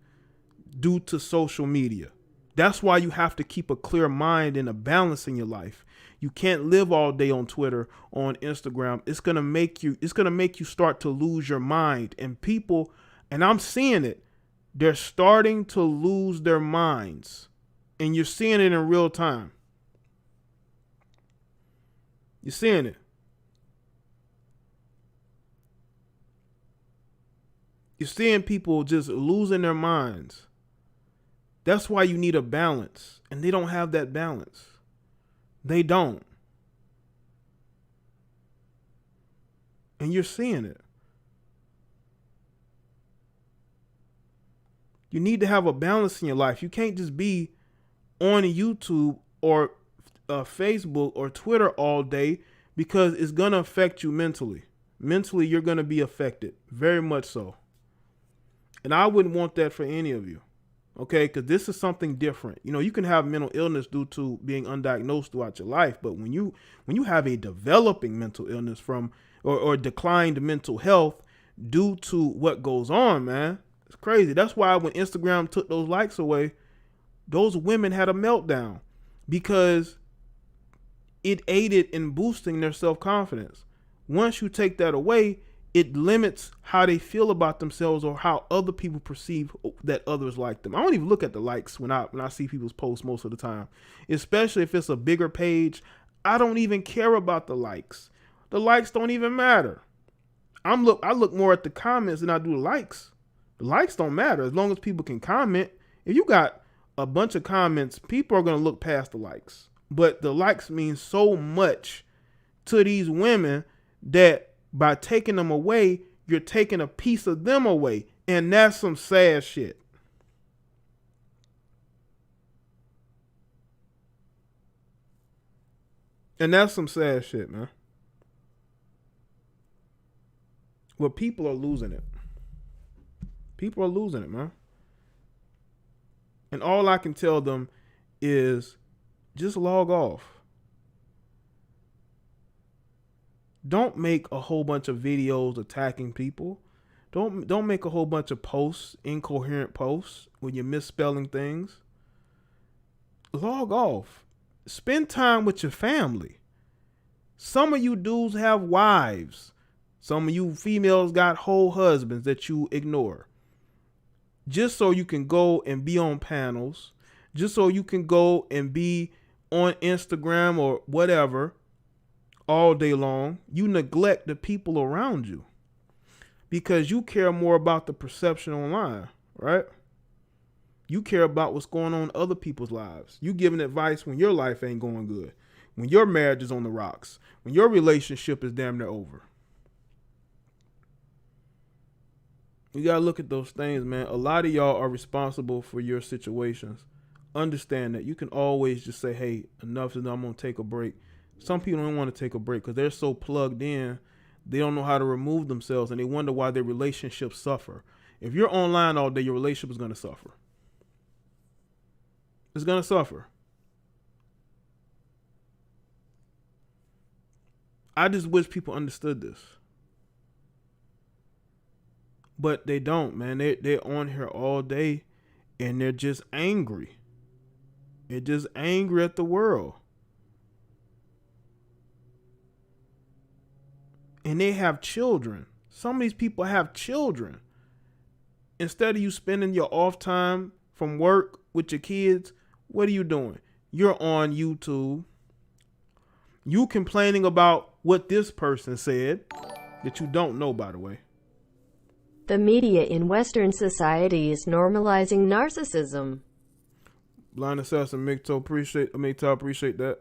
due to social media. That's why you have to keep a clear mind and a balance in your life. You can't live all day on Twitter, on Instagram. It's gonna make you start to lose your mind. And people, and I'm seeing it, they're starting to lose their minds. And you're seeing it in real time. You're seeing it. You're seeing people just losing their minds. That's why you need a balance. And they don't have that balance. They don't. And you're seeing it. You need to have a balance in your life. You can't just be on YouTube or Facebook or Twitter all day, because it's going to affect you mentally. Mentally, you're going to be affected. Very much so. And I wouldn't want that for any of you. Okay, because this is something different. You know, you can have mental illness due to being undiagnosed throughout your life, but when you have a developing mental illness from or declined mental health due to what goes on, man, it's crazy. That's why when Instagram took those likes away, those women had a meltdown, because it aided in boosting their self-confidence. Once you take that away, it limits how they feel about themselves or how other people perceive that others like them. I don't even look at the likes when I see people's posts most of the time, especially if it's a bigger page. I don't even care about the likes. The likes don't even matter. I look more at the comments than I do the likes. The likes don't matter as long as people can comment. If you got a bunch of comments, people are going to look past the likes. But the likes mean so much to these women that by taking them away, you're taking a piece of them away. And that's some sad shit. And that's some sad shit, man. Well, people are losing it. People are losing it, man. And all I can tell them is just log off. Don't make a whole bunch of videos attacking people. Don't make a whole bunch of posts, incoherent posts when you're misspelling things. Log off. Spend time with your family. Some of you dudes have wives. Some of you females got whole husbands that you ignore. Just so you can go and be on panels. Just so you can go and be on Instagram or whatever all day long. You neglect the people around you because you care more about the perception online, right? You care about what's going on in other people's lives. You giving advice when your life ain't going good, when your marriage is on the rocks, when your relationship is damn near over. You gotta look at those things, man. A lot of y'all are responsible for your situations. Understand that. You can always just say, hey, enough is enough, I'm gonna take a break. Some people don't want to take a break because they're so plugged in, they don't know how to remove themselves, and they wonder why their relationships suffer. If you're online all day, your relationship is going to suffer. It's going to suffer. I just wish people understood this. But they don't, man. They're on here all day, and they're just angry. They're just angry at the world. And they have children. Some of these people have children. Instead of you spending your off time from work with your kids, what are you doing? You're on YouTube. You complaining about what this person said that you don't know, by the way. The media in Western society is normalizing narcissism. Blind Assassin, Mikto, appreciate that.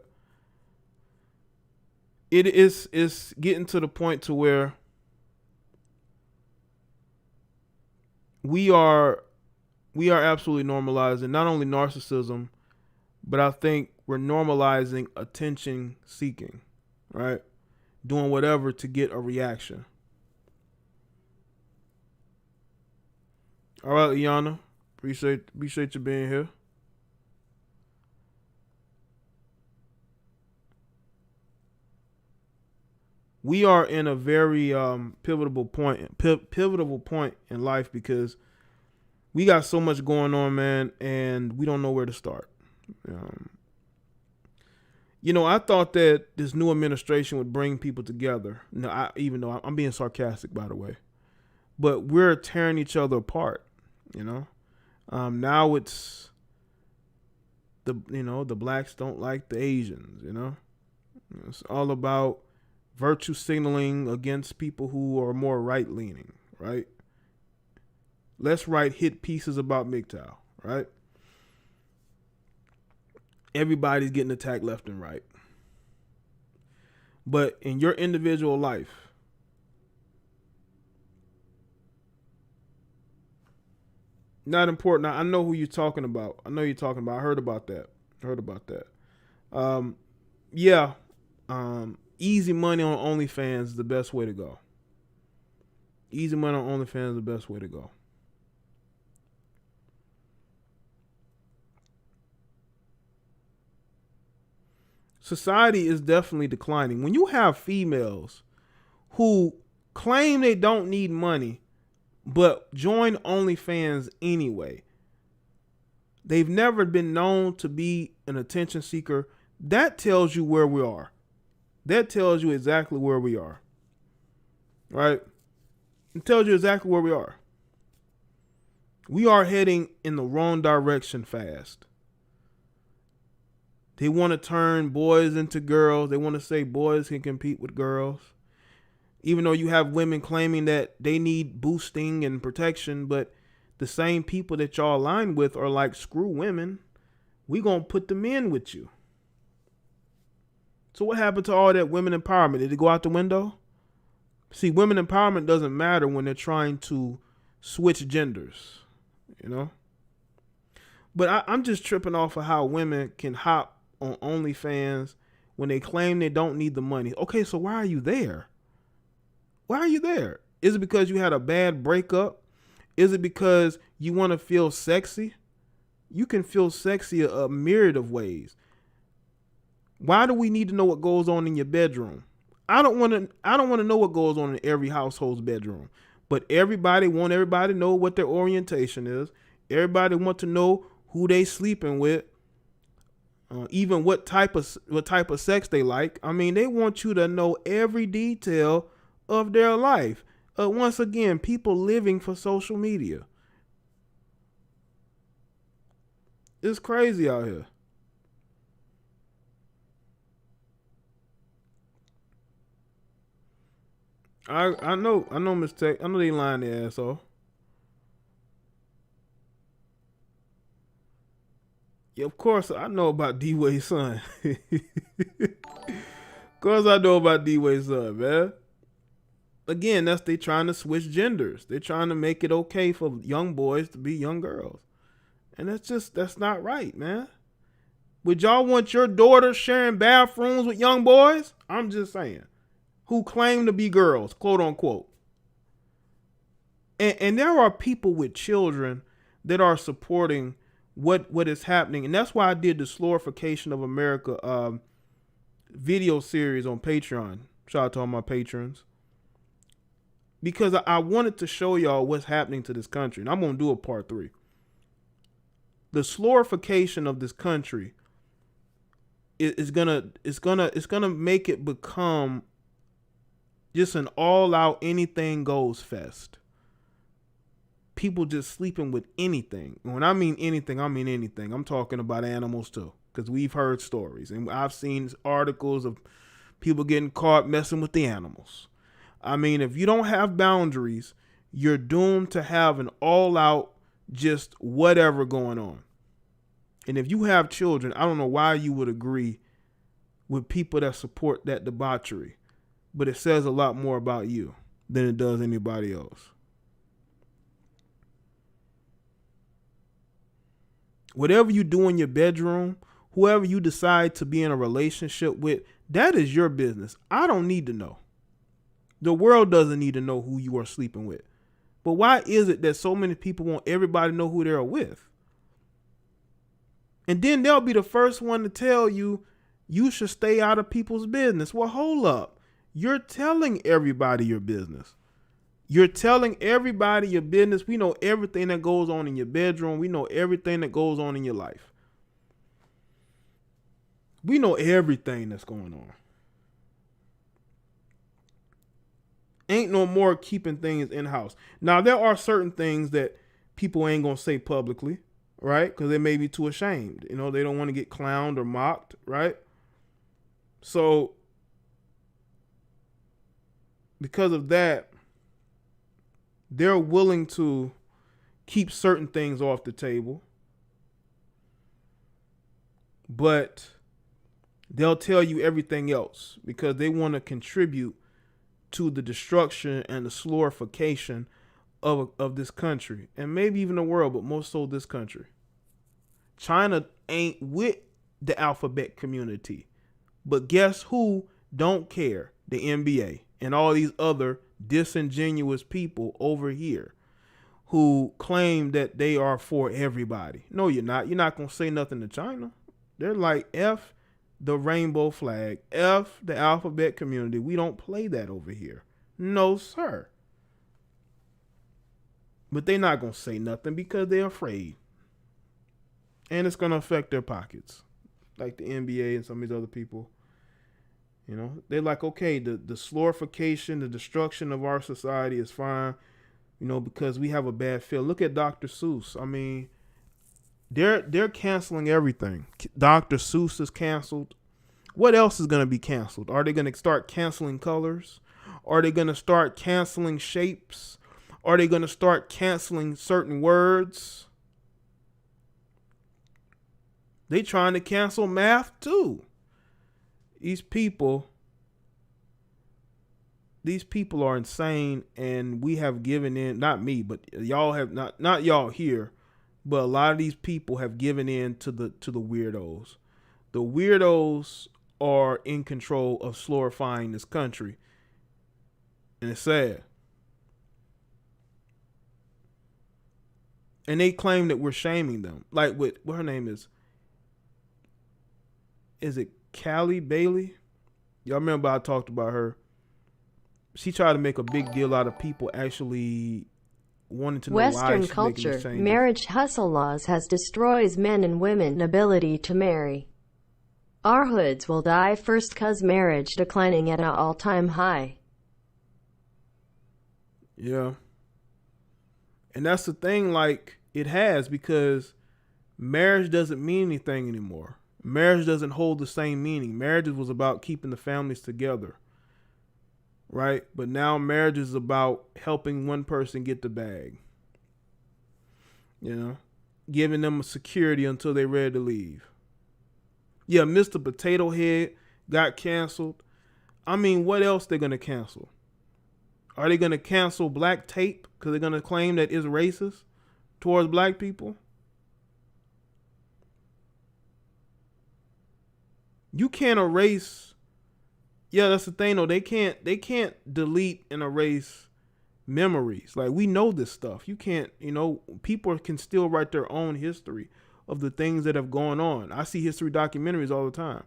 It's getting to the point to where we are absolutely normalizing not only narcissism, but I think we're normalizing attention seeking, right? Doing whatever to get a reaction. All right, Iana, appreciate you being here. we are in a very pivotal point in life because we got so much going on, man, and we don't know where to start. I thought that this new administration would bring people together. No, even though I'm being sarcastic, by the way, but we're tearing each other apart. Now it's the blacks don't like the Asians. It's all about virtue signaling against people who are more right leaning. Right. Let's write hit pieces about MGTOW. Right. Everybody's getting attacked left and right. But in your individual life, not important. Now, I know who you're talking about. I heard about that. Yeah. Easy money on OnlyFans is the best way to go. Society is definitely declining. When you have females who claim they don't need money, but join OnlyFans anyway, they've never been known to be an attention seeker. That tells you where we are. That tells you exactly where we are. Right? It tells you exactly where we are. We are heading in the wrong direction fast. They want to turn boys into girls. They want to say boys can compete with girls. Even though you have women claiming that they need boosting and protection, but the same people that y'all align with are like, screw women. We gonna put them in with you. So what happened to all that women empowerment? Did it go out the window? See, women empowerment doesn't matter when they're trying to switch genders, But I'm just tripping off of how women can hop on OnlyFans when they claim they don't need the money. Okay, so why are you there? Is it because you had a bad breakup? Is it because you want to feel sexy? You can feel sexy a myriad of ways. Why do we need to know what goes on in your bedroom? I don't want to know what goes on in every household's bedroom. But everybody to know what their orientation is. Everybody want to know who they sleeping with. Even what type of sex they like. I mean, they want you to know every detail of their life. Once again, people living for social media. It's crazy out here. I know mistake. I know they lying their ass off. Yeah, of course I know about D-Wade's son. Of course I know about D-Wade's son, man. Again, they trying to switch genders. They're trying to make it okay for young boys to be young girls. And that's not right, man. Would y'all want your daughter sharing bathrooms with young boys? I'm just saying. Who claim to be girls, quote unquote. And there are people with children that are supporting what is happening. And that's why I did the Slorification of America video series on Patreon. Shout out to all my patrons. Because I wanted to show y'all what's happening to this country. And I'm going to do a part 3. The Slorification of this country is gonna make it become just an all-out anything goes fest. People just sleeping with anything. When I mean anything, I mean anything. I'm talking about animals too, because we've heard stories and I've seen articles of people getting caught messing with the animals. I mean, if you don't have boundaries, you're doomed to have an all-out just whatever going on. And if you have children, I don't know why you would agree with people that support that debauchery, but it says a lot more about you than it does anybody else. Whatever you do in your bedroom, whoever you decide to be in a relationship with, that is your business. I don't need to know. The world doesn't need to know who you are sleeping with. But why is it that so many people want everybody to know who they're with? And then they'll be the first one to tell you, you should stay out of people's business. Well, hold up. You're telling everybody your business. You're telling everybody your business. We know everything that goes on in your bedroom. We know everything that goes on in your life. We know everything that's going on. Ain't no more keeping things in-house. Now, there are certain things that people ain't going to say publicly, right? Because they may be too ashamed. You know, they don't want to get clowned or mocked, right? So, because of that, they're willing to keep certain things off the table. But they'll tell you everything else because they want to contribute to the destruction and the glorification of this country and maybe even the world, but more so this country. China ain't with the alphabet community, but guess who don't care? The NBA and all these other disingenuous people over here who claim that they are for everybody. No, you're not. You're not going to say nothing to China. They're like, F the rainbow flag, F the alphabet community. We don't play that over here. No, sir. But they're not going to say nothing because they're afraid. And it's going to affect their pockets. Like the NBA and some of these other people. You know, they're like, okay, the slorification, the destruction of our society is fine, you know, because we have a bad feel. Look at Dr. Seuss. I mean, they're canceling everything. Dr. Seuss is canceled. What else is going to be canceled? Are they going to start canceling colors? Are they going to start canceling shapes? Are they going to start canceling certain words? They trying to cancel math too. These people are insane, and we have given in, not me, but y'all have not y'all here, but a lot of these people have given in to the weirdos. The weirdos are in control of slorifying this country. And it's sad. And they claim that we're shaming them. Like what her name is. Is it Callie Bailey? Y'all remember I talked about her. She tried to make a big deal out of people actually wanting to know why Western she's making these culture, changes. marriage hustle laws has destroys men and women ability to marry. Our hoods will die first cause marriage declining at an all-time high. Yeah. And that's the thing, like, it has, because marriage doesn't mean anything anymore. Marriage doesn't hold the same meaning. Marriage was about keeping the families together, right? But now marriage is about helping one person get the bag, you know, giving them a security until they're ready to leave. Yeah, Mr. Potato Head got canceled. I mean, what else they're going to cancel? Are they going to cancel black tape because they're going to claim that it's racist towards black people? You can't erase. Yeah, that's the thing though. They can't delete and erase memories. Like, we know this stuff. You can't, you know, people can still write their own history of the things that have gone on. I see history documentaries all the time.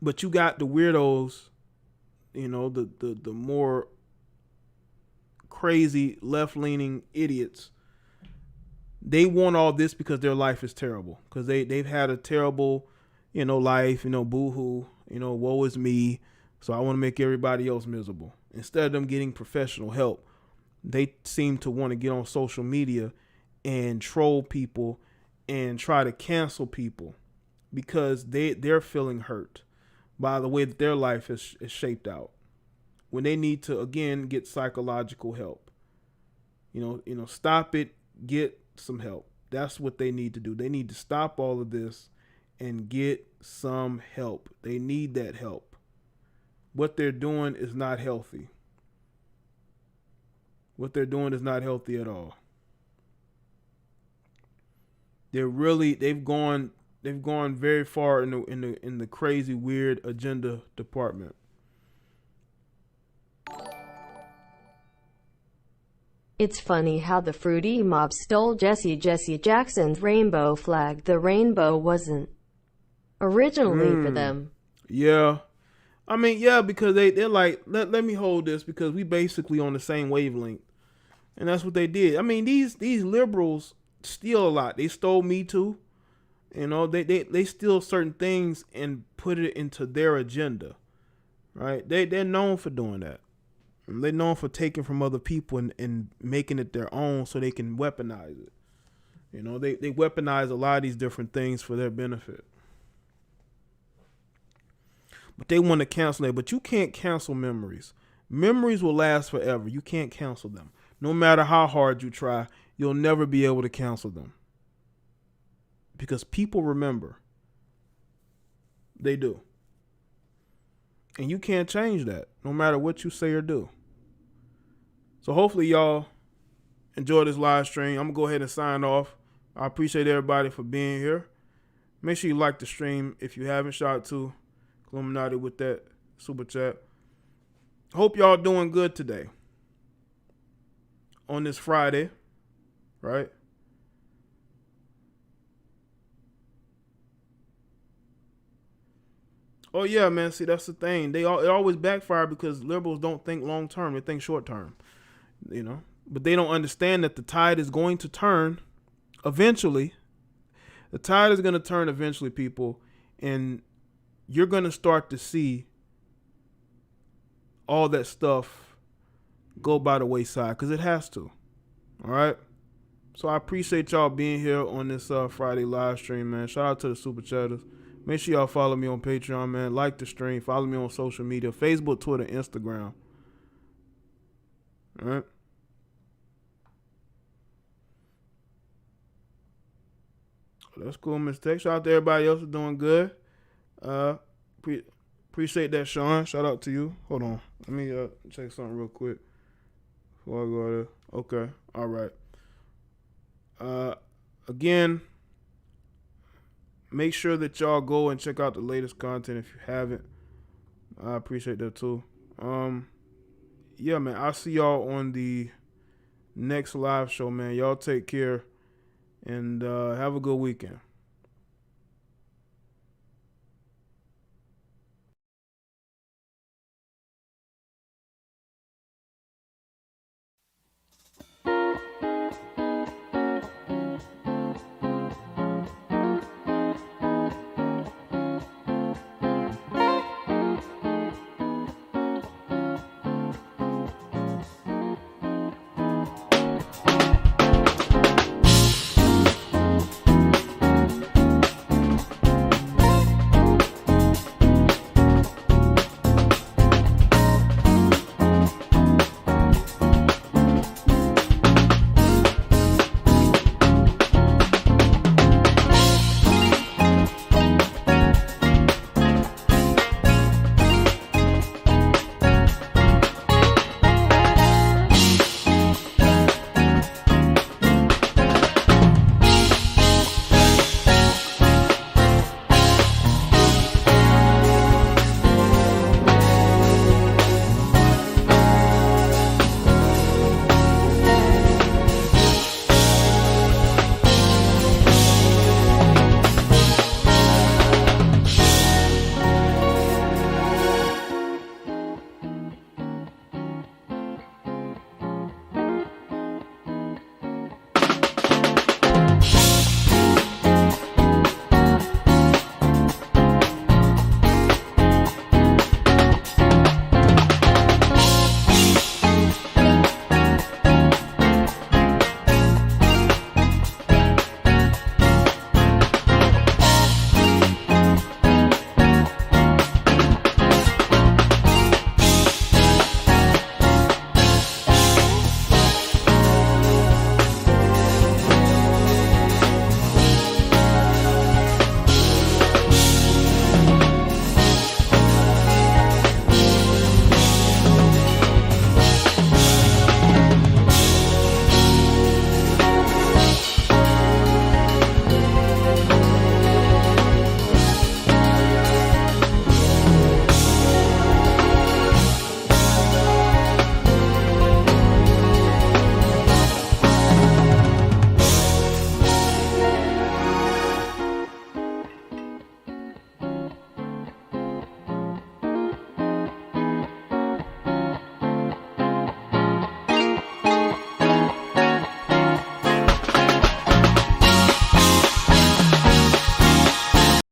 But you got the weirdos, you know, the more crazy left-leaning idiots. They want all this because their life is terrible. Because they've had a terrible, you know, life, you know, boo-hoo, you know, woe is me. So I want to make everybody else miserable. Instead of them getting professional help, they seem to want to get on social media and troll people and try to cancel people because they're feeling hurt by the way that their life is shaped out, when they need to, again, get psychological help. You know, stop it, get some help. That's what they need to do. They need to stop all of this and get some help. They need that help. What they're doing is not healthy. What they're doing is not healthy at all. They've gone very far in the crazy, weird agenda department. It's funny how the fruity mob stole Jesse Jackson's rainbow flag. The rainbow wasn't originally for them. Yeah. I mean, yeah, because they're like, let me hold this because we basically on the same wavelength. And that's what they did. I mean, these liberals steal a lot. They stole Me Too. You know, they steal certain things and put it into their agenda. Right? They're known for doing that. And they're known for taking from other people and making it their own so they can weaponize it. You know, they weaponize a lot of these different things for their benefit. But they want to cancel it. But you can't cancel memories. Memories will last forever. You can't cancel them. No matter how hard you try, you'll never be able to cancel them. Because people remember. They do. And you can't change that, no matter what you say or do. So hopefully y'all enjoy this live stream. I'm going to go ahead and sign off. I appreciate everybody for being here. Make sure you like the stream if you haven't. Shout out to Illuminati with that super chat. Hope y'all doing good today. On this Friday, right? Oh yeah, man. See, that's the thing. It always backfire because liberals don't think long term. They think short term. You know, but they don't understand that the tide is going to turn eventually. The tide is going to turn eventually, people, and you're going to start to see all that stuff go by the wayside because it has to. All right. So I appreciate y'all being here on this Friday live stream, man. Shout out to the super chatters. Make sure y'all follow me on Patreon, man. Like the stream. Follow me on social media. Facebook, Twitter, Instagram. All right. That's cool, Mr. Tech. Shout out to everybody else who's doing good. Appreciate that, Sean. Shout out to you. Hold on. Let me check something real quick before I go there. Okay. All right. Again, make sure that y'all go and check out the latest content if you haven't. I appreciate that too. Yeah, man. I'll see y'all on the next live show, man. Y'all take care and have a good weekend.